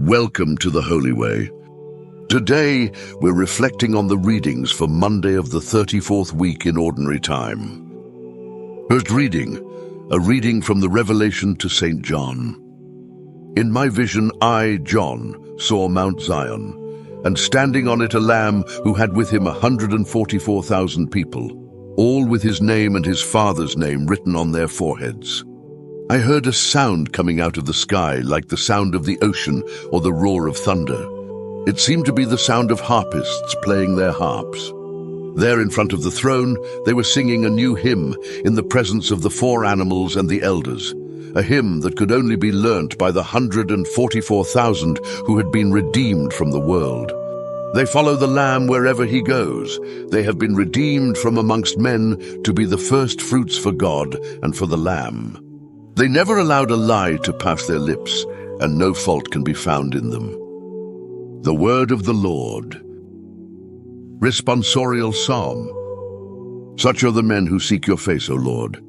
Welcome to the Holy Way. Today, we're reflecting on the readings for Monday of the 34th week in Ordinary Time. First reading, a reading from the Revelation to St. John. In my vision, I, John, saw Mount Zion, and standing on it a Lamb who had with him 144,000 people, all with his name and his Father's name written on their foreheads. I heard a sound coming out of the sky like the sound of the ocean or the roar of thunder. It seemed to be the sound of harpists playing their harps. There in front of the throne, they were singing a new hymn in the presence of the four animals and the elders, a hymn that could only be learnt by the 144,000 who had been redeemed from the world. They follow the Lamb wherever he goes. They have been redeemed from amongst men to be the first fruits for God and for the Lamb. They never allowed a lie to pass their lips, and no fault can be found in them. The word of the Lord. Responsorial Psalm. Such are the men who seek your face, O Lord.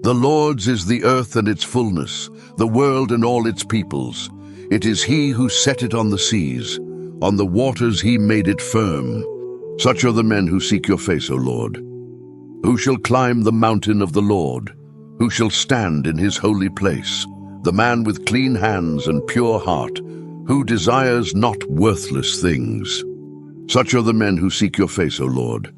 The Lord's is the earth and its fullness, the world and all its peoples. It is he who set it on the seas. On the waters he made it firm. Such are the men who seek your face, O Lord. Who shall climb the mountain of the Lord? Who shall stand in his holy place? The man with clean hands and pure heart, who desires not worthless things. Such are the men who seek your face, O Lord.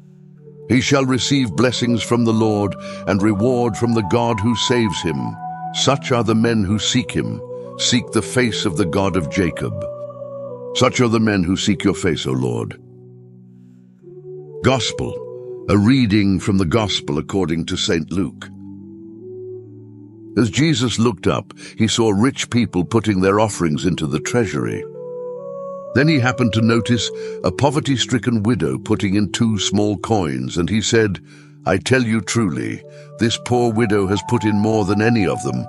He shall receive blessings from the Lord and reward from the God who saves him. Such are the men who seek him, seek the face of the God of Jacob. Such are the men who seek your face, O Lord. Gospel, a reading from the Gospel according to St. Luke. As Jesus looked up, he saw rich people putting their offerings into the treasury. Then he happened to notice a poverty-stricken widow putting in 2 small coins, and he said, I tell you truly, this poor widow has put in more than any of them.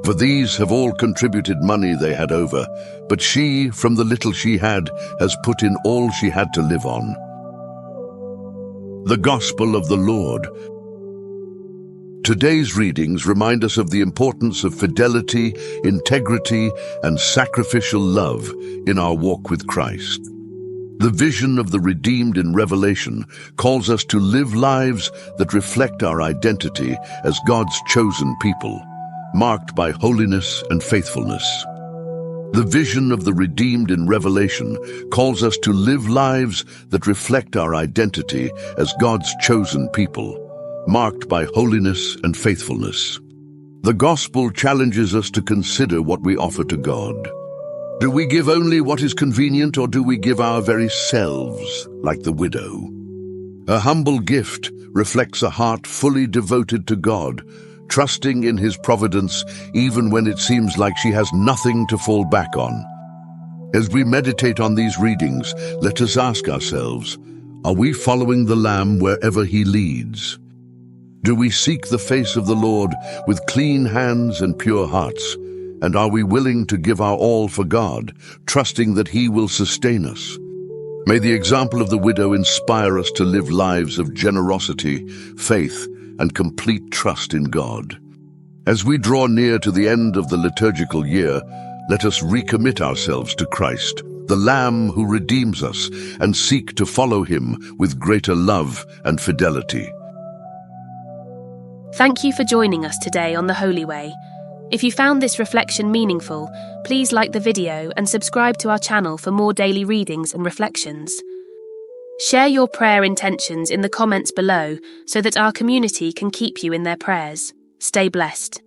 For these have all contributed money they had over, but she, from the little she had, has put in all she had to live on. The Gospel of the Lord. Today's readings remind us of the importance of fidelity, integrity, and sacrificial love in our walk with Christ. The vision of the redeemed in Revelation calls us to live lives that reflect our identity as God's chosen people, marked by holiness and faithfulness. The vision of the redeemed in Revelation calls us to live lives that reflect our identity as God's chosen people, marked by holiness and faithfulness. The Gospel challenges us to consider what we offer to God. Do we give only what is convenient, or do we give our very selves, like the widow? A humble gift reflects a heart fully devoted to God, trusting in his providence even when it seems like she has nothing to fall back on. As we meditate on these readings, let us ask ourselves, are we following the Lamb wherever he leads? Do we seek the face of the Lord with clean hands and pure hearts? And are we willing to give our all for God, trusting that he will sustain us? May the example of the widow inspire us to live lives of generosity, faith, and complete trust in God. As we draw near to the end of the liturgical year, let us recommit ourselves to Christ, the Lamb who redeems us, and seek to follow him with greater love and fidelity. Thank you for joining us today on the Holy Way. If you found this reflection meaningful, please like the video and subscribe to our channel for more daily readings and reflections. Share your prayer intentions in the comments below so that our community can keep you in their prayers. Stay blessed.